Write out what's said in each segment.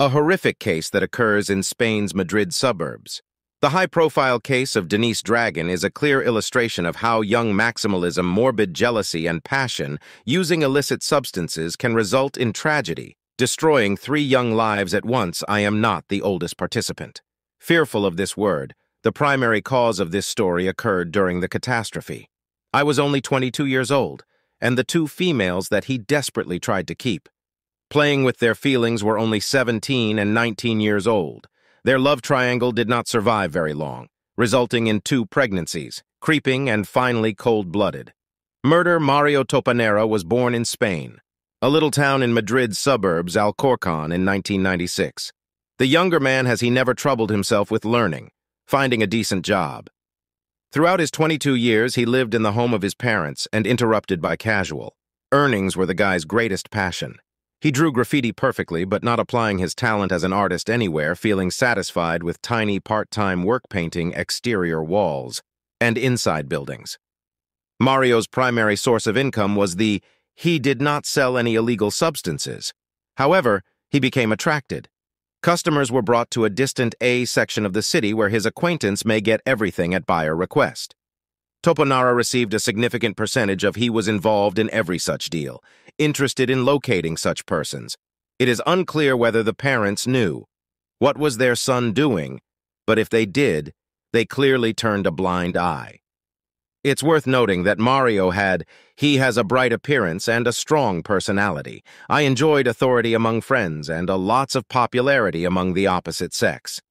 a horrific case that occurs in Spain's Madrid suburbs. The high-profile case of Denise Dragon is a clear illustration of how young maximalism, morbid jealousy, and passion using illicit substances can result in tragedy, destroying 3 young lives at once. I am not the oldest participant. Fearful of this word, the primary cause of this story occurred during the catastrophe. I was only 22 years old, and the 2 females that he desperately tried to keep, playing with their feelings, were only 17 and 19 years old. Their love triangle did not survive very long, resulting in 2 pregnancies, creeping and finally cold-blooded. Murder Mario Topanera was born in Spain, a little town in Madrid's suburbs, Alcorcón, in 1996. The younger man he never troubled himself with learning, finding a decent job. Throughout his 22 years, he lived in the home of his parents and interrupted by casual. Earnings were the guy's greatest passion. He drew graffiti perfectly, but not applying his talent as an artist anywhere, feeling satisfied with tiny part-time work painting exterior walls and inside buildings. Mario's primary source of income was he did not sell any illegal substances. However, he became attracted. Customers were brought to a distant A section of the city where his acquaintance may get everything at buyer request. Topanera received a significant percentage of he was involved in every such deal, interested in locating such persons. It is unclear whether the parents knew. What was their son doing? But if they did, they clearly turned a blind eye. It's worth noting that Mario has a bright appearance and a strong personality. I enjoyed authority among friends and lots of popularity among the opposite sex.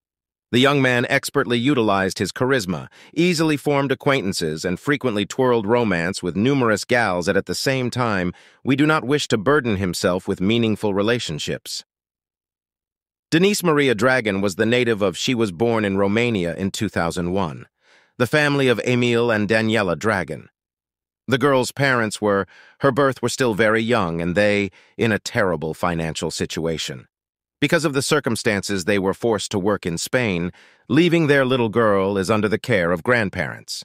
The young man expertly utilized his charisma, easily formed acquaintances, and frequently twirled romance with numerous gals at the same time. We do not wish to burden himself with meaningful relationships. Denise Maria Dragon was the native of She was born in Romania in 2001, the family of Emil and Daniela Dragon. The girl's parents her birth were still very young, and they in a terrible financial situation. Because of the circumstances, they were forced to work in Spain, leaving their little girl under the care of grandparents.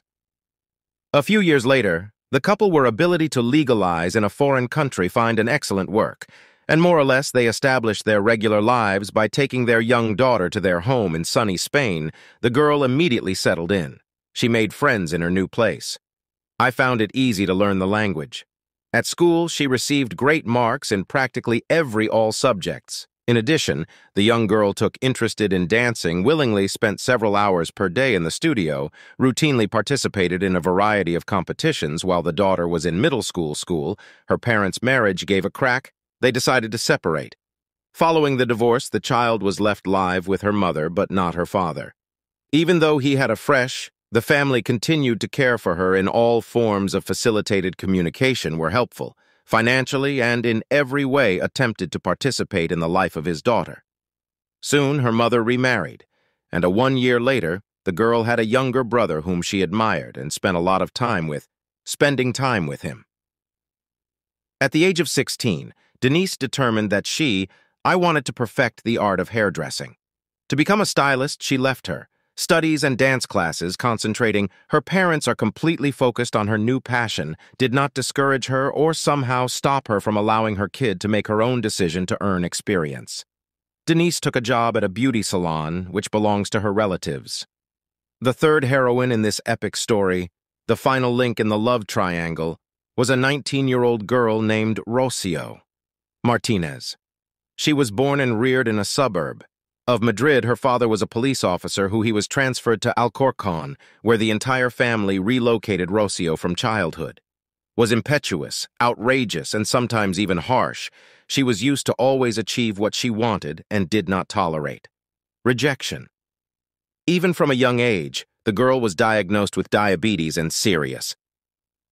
A few years later, the couple were ability to legalize in a foreign country find an excellent work, and more or less they established their regular lives by taking their young daughter to their home in sunny Spain. The girl immediately settled in. She made friends in her new place. I found it easy to learn the language. At school, she received great marks in practically all subjects. In addition, the young girl took interest in dancing, willingly spent several hours per day in the studio, routinely participated in a variety of competitions while the daughter was in middle school. Her parents' marriage gave a crack. They decided to separate. Following the divorce, the child was left live with her mother, but not her father. Even though he had the family continued to care for her in all forms of facilitated communication were helpful. Financially and in every way attempted to participate in the life of his daughter. Soon, her mother remarried, and 1 year later, the girl had a younger brother whom she admired and spent a lot of time spending time with him. At the age of 16, Denise determined that I wanted to perfect the art of hairdressing. To become a stylist, she left her studies and dance classes, concentrating. Her parents are completely focused on her new passion, did not discourage her or somehow stop her from allowing her kid to make her own decision to earn experience. Denise took a job at a beauty salon, which belongs to her relatives. The third heroine in this epic story, the final link in the love triangle, was a 19-year-old girl named Rocio Martinez. She was born and reared in a suburb of Madrid. Her father was a police officer who he was transferred to Alcorcón, where the entire family relocated. Rocio from childhood was impetuous, outrageous, and sometimes even harsh. She was used to always achieve what she wanted and did not tolerate rejection. Even from a young age, the girl was diagnosed with diabetes and serious.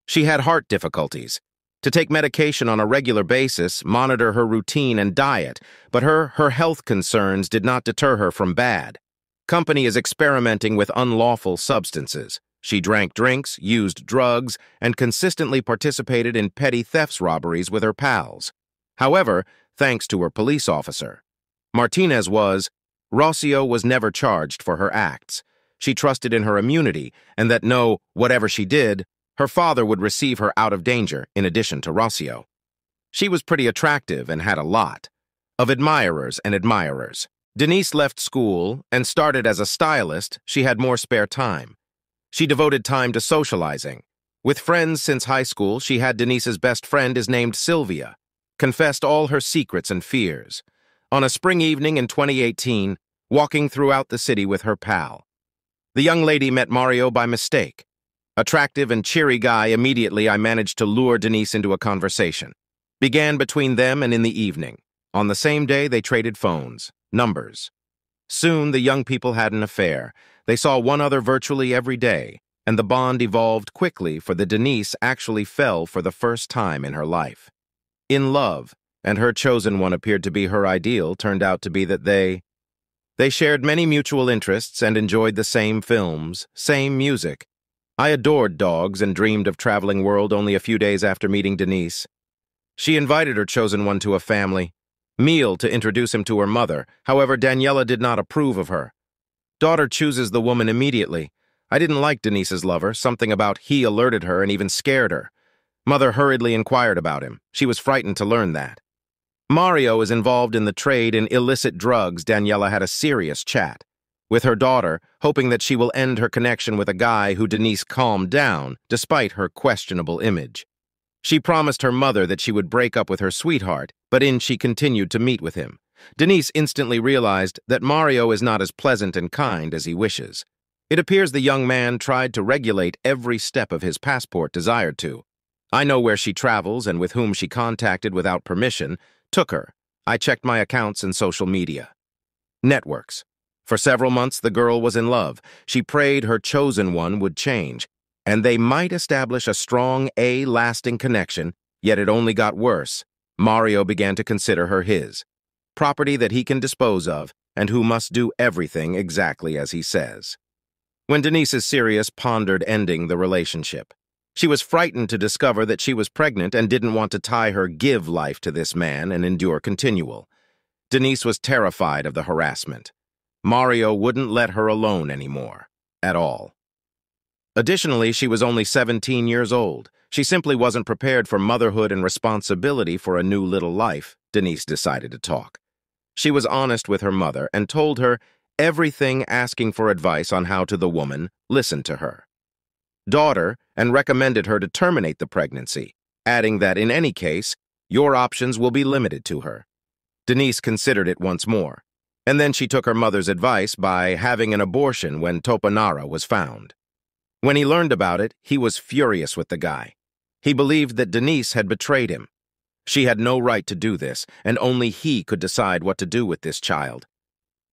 She had heart difficulties. To take medication on a regular basis, monitor her routine and diet, but her health concerns did not deter her from bad. Company is experimenting with unlawful substances. She drank drinks, used drugs, and consistently participated in petty thefts robberies with her pals. However, thanks to her police officer, Rocio was never charged for her acts. She trusted in her immunity and that whatever she did, her father would receive her out of danger in addition to Rocio. She was pretty attractive and had a lot. of admirers and admirers. Denise left school and started as a stylist. She had more spare time. She devoted time to socializing. With friends since high school, she had Denise's best friend is named Sylvia, confessed all her secrets and fears. On a spring evening in 2018, walking throughout the city with her pal. The young lady met Mario by mistake. Attractive and cheery guy, immediately I managed to lure Denise into a conversation. Began between them and in the evening. On the same day, they traded phones, numbers. Soon, the young people had an affair. They saw one other virtually every day, and the bond evolved quickly, for the Denise actually fell for the first time in her life. In love, and her chosen one appeared to be her ideal, turned out to be that they shared many mutual interests and enjoyed the same films, same music. I adored dogs and dreamed of traveling world only a few days after meeting Denise. She invited her chosen one to a family meal to introduce him to her mother. However, Daniela did not approve of her. Daughter chooses the woman immediately. I didn't like Denise's lover, something about he alerted her and even scared her. Mother hurriedly inquired about him. She was frightened to learn that. Mario is involved in the trade in illicit drugs. Daniela had a serious chat with her daughter, hoping that she will end her connection with a guy who Denise calmed down, despite her questionable image. She promised her mother that she would break up with her sweetheart, but she continued to meet with him. Denise instantly realized that Mario is not as pleasant and kind as he wishes. It appears the young man tried to regulate every step of his passport desired to. I know where she travels and with whom she contacted without permission, took her. I checked my accounts and social media. Networks. For several months, the girl was in love. She prayed her chosen one would change, and they might establish a strong, lasting connection, yet it only got worse. Mario began to consider her his property that he can dispose of, and who must do everything exactly as he says. When Denise is serious, pondered ending the relationship. She was frightened to discover that she was pregnant and didn't want to tie her give life to this man and endure continual. Denise was terrified of the harassment. Mario wouldn't let her alone anymore, at all. Additionally, she was only 17 years old. She simply wasn't prepared for motherhood and responsibility for a new little life. Denise decided to talk. She was honest with her mother and told her everything, asking for advice on how to the woman listened to her daughter and recommended her to terminate the pregnancy, adding that in any case, your options will be limited to her. Denise considered it once more, and then she took her mother's advice by having an abortion when Topanara was found. When he learned about it, he was furious with the guy. He believed that Denise had betrayed him. She had no right to do this, and only he could decide what to do with this child.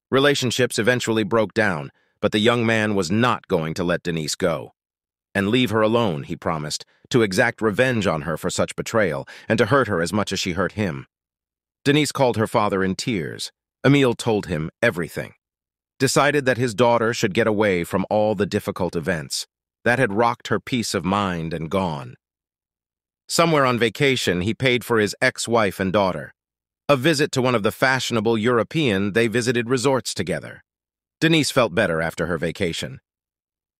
Relationships eventually broke down, but the young man was not going to let Denise go. And leave her alone, he promised, to exact revenge on her for such betrayal, and to hurt her as much as she hurt him. Denise called her father in tears. Emile told him everything. Decided that his daughter should get away from all the difficult events that had rocked her peace of mind and gone. Somewhere on vacation, he paid for his ex-wife and daughter. A visit to one of the fashionable European, they visited resorts together. Denise felt better after her vacation.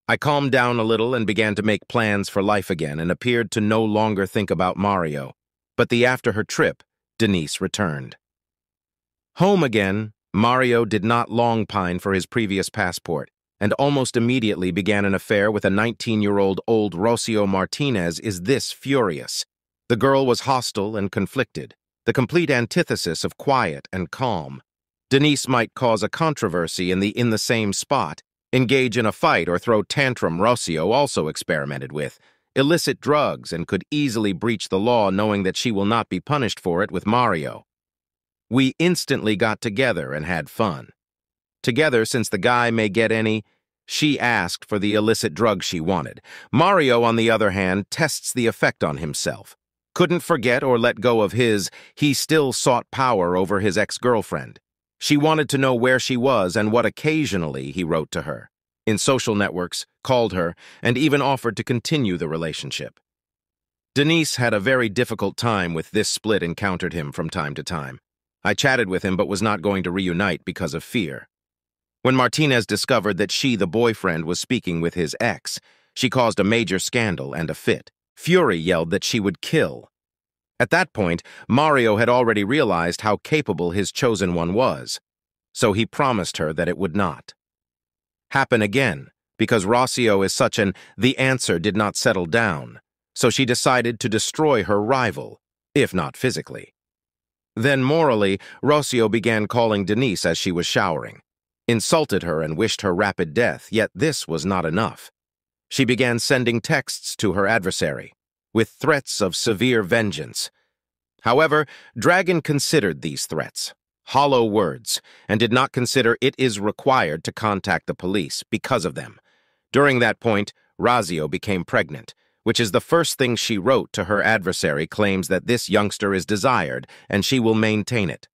I calmed down a little and began to make plans for life again and appeared to no longer think about Mario. But after her trip, Denise returned. Home again, Mario did not long pine for his previous passport and almost immediately began an affair with a 19-year-old old Rocio Martinez. Is this furious? The girl was hostile and conflicted, the complete antithesis of quiet and calm. Denise might cause a controversy in the same spot, engage in a fight or throw tantrum. Rocio also experimented with illicit drugs and could easily breach the law knowing that she will not be punished for it with Mario. We instantly got together and had fun. Together, since the guy may get any, she asked for the illicit drug she wanted. Mario, on the other hand, tests the effect on himself. Couldn't forget or let go of he still sought power over his ex-girlfriend. She wanted to know where she was and what occasionally he wrote to her. In social networks, called her, and even offered to continue the relationship. Denise had a very difficult time with this split, encountered him from time to time. I chatted with him but was not going to reunite because of fear. When Martinez discovered that she, the boyfriend, was speaking with his ex, she caused a major scandal and a fit. Fury yelled that she would kill. At that point, Mario had already realized how capable his chosen one was, so he promised her that it would not happen again, because Rocio is such an the answer did not settle down, so she decided to destroy her rival, if not physically. Then morally, Rocio began calling Denise as she was showering, insulted her and wished her rapid death, yet this was not enough. She began sending texts to her adversary, with threats of severe vengeance. However, Dragon considered these threats hollow words, and did not consider it is required to contact the police because of them. During that point, Razio became pregnant, which is the first thing she wrote to her adversary, claims that this youngster is desired and she will maintain it.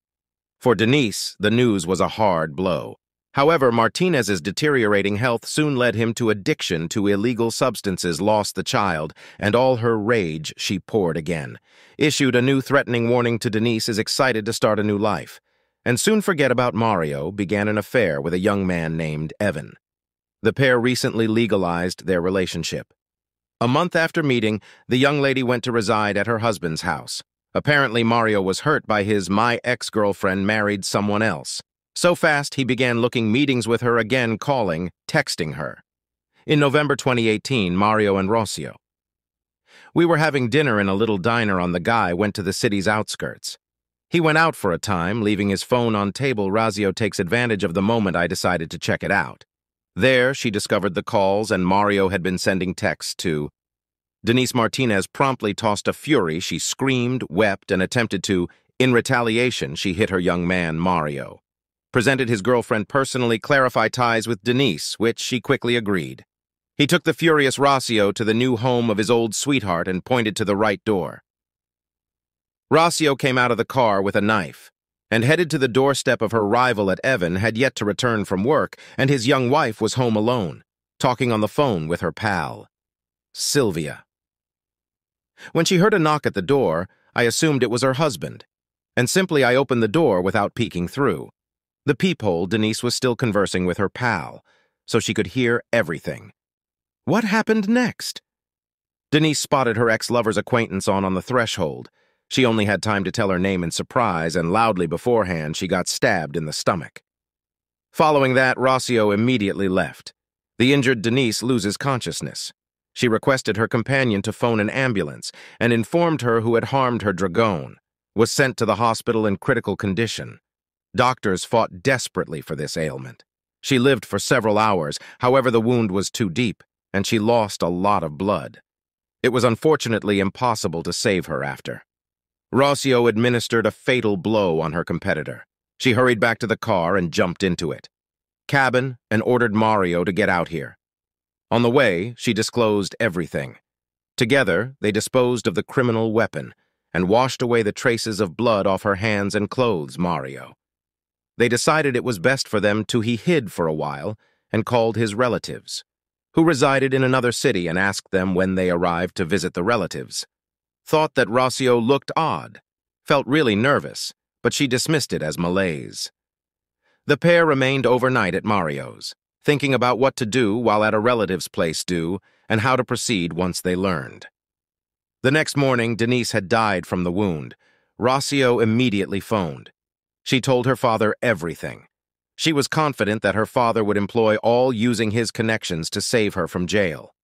For Denise, the news was a hard blow. However, Martinez's deteriorating health soon led him to addiction to illegal substances, lost the child, and all her rage she poured again. Issued a new threatening warning to Denise, is excited to start a new life. And soon forget about Mario, began an affair with a young man named Evan. The pair recently legalized their relationship. A month after meeting, the young lady went to reside at her husband's house. Apparently, Mario was hurt by his "my ex-girlfriend married someone else." So fast, he began looking meetings with her again, calling, texting her. In November 2018, Mario and Rocio. We were having dinner in a little diner on the guy went to the city's outskirts. He went out for a time, leaving his phone on table. Razio takes advantage of the moment I decided to check it out. There, she discovered the calls and Mario had been sending texts to. Denise Martinez promptly tossed a fury. She screamed, wept, and attempted to. In retaliation, she hit her young man, Mario. Presented his girlfriend personally, clarify ties with Denise, which she quickly agreed. He took the furious Rocio to the new home of his old sweetheart and pointed to the right door. Rocio came out of the car with a knife and headed to the doorstep of her rival at Evan, had yet to return from work, and his young wife was home alone, talking on the phone with her pal, Sylvia. When she heard a knock at the door, I assumed it was her husband, and simply I opened the door without peeking through. The peephole, Denise was still conversing with her pal, so she could hear everything. What happened next? Denise spotted her ex-lover's acquaintance on the threshold. She only had time to tell her name in surprise, and loudly beforehand she got stabbed in the stomach. Following that, Rocio immediately left. The injured Denise loses consciousness. She requested her companion to phone an ambulance and informed her who had harmed her dragon was sent to the hospital in critical condition. Doctors fought desperately for this ailment. She lived for several hours, however the wound was too deep, and she lost a lot of blood. It was unfortunately impossible to save her after. Rocio administered a fatal blow on her competitor. She hurried back to the car and jumped into it. Cabin, and ordered Mario to get out here. On the way, she disclosed everything. Together, they disposed of the criminal weapon and washed away the traces of blood off her hands and clothes, Mario. They decided it was best for them to he hid for a while and called his relatives, who resided in another city, and asked them when they arrived to visit the relatives. Thought that Rocio looked odd, felt really nervous, but she dismissed it as malaise. The pair remained overnight at Mario's, thinking about what to do while at a relative's place and how to proceed once they learned. The next morning, Denise had died from the wound. Rocio immediately phoned. She told her father everything. She was confident that her father would employ all using his connections to save her from jail.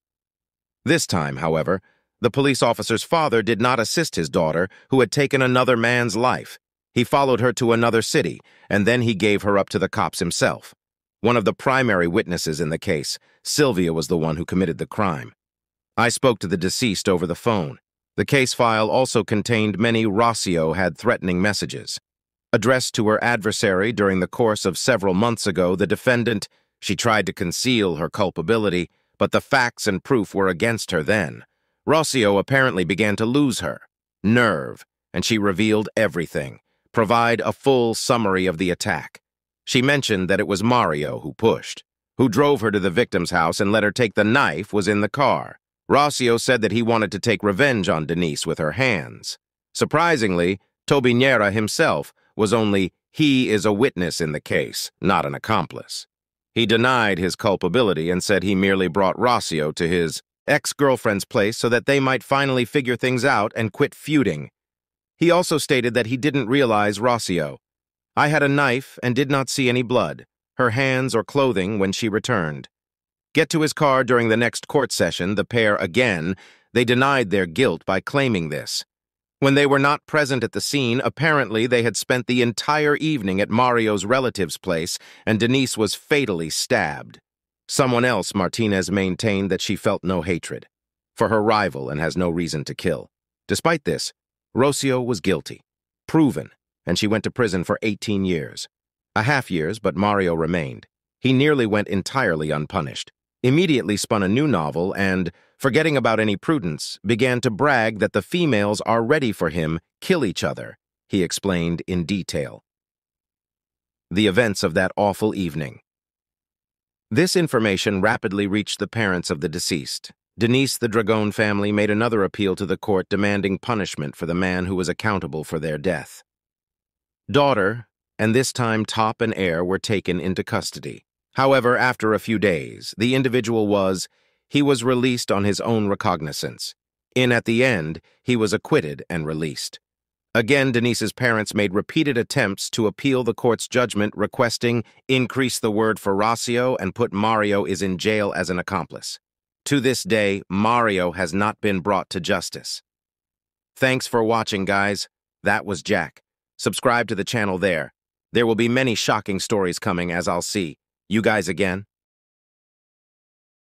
This time, however, the police officer's father did not assist his daughter, who had taken another man's life. He followed her to another city, and then he gave her up to the cops himself. One of the primary witnesses in the case, Sylvia, was the one who committed the crime. I spoke to the deceased over the phone. The case file also contained many Rocio had threatening messages. Addressed to her adversary during the course of several months ago, the defendant, she tried to conceal her culpability, but the facts and proof were against her then. Rocio apparently began to lose her nerve, and she revealed everything. Provide a full summary of the attack. She mentioned that it was Mario who pushed, who drove her to the victim's house and let her take the knife was in the car. Rocio said that he wanted to take revenge on Denise with her hands. Surprisingly, Tobinera himself was he is a witness in the case, not an accomplice. He denied his culpability and said he merely brought Rocio to his ex-girlfriend's place so that they might finally figure things out and quit feuding. He also stated that he didn't realize Rocio. I had a knife and did not see any blood, her hands or clothing when she returned. Get to his car during the next court session, the pair they denied their guilt by claiming this. When they were not present at the scene, apparently they had spent the entire evening at Mario's relative's place and Denise was fatally stabbed. Someone else, Martinez, maintained that she felt no hatred for her rival and has no reason to kill. Despite this, Rocio was guilty, proven, and she went to prison for 18 years. A half years, but Mario remained. He nearly went entirely unpunished, immediately spun a new novel and, forgetting about any prudence, began to brag that the females are ready for him, kill each other, he explained in detail. The events of that awful evening. This information rapidly reached the parents of the deceased. Denise, the Dragon family, made another appeal to the court demanding punishment for the man who was accountable for their death. Daughter, and this time Top and heir, were taken into custody. However, after a few days, the individual was released on his own recognizance. At the end, he was acquitted and released. Again, Denise's parents made repeated attempts to appeal the court's judgment, requesting increase the word for Rocio and put Mario in jail as an accomplice. To this day, Mario has not been brought to justice. Thanks for watching, guys. That was Jack. Subscribe to the channel there. There will be many shocking stories coming, as I'll see. You guys again.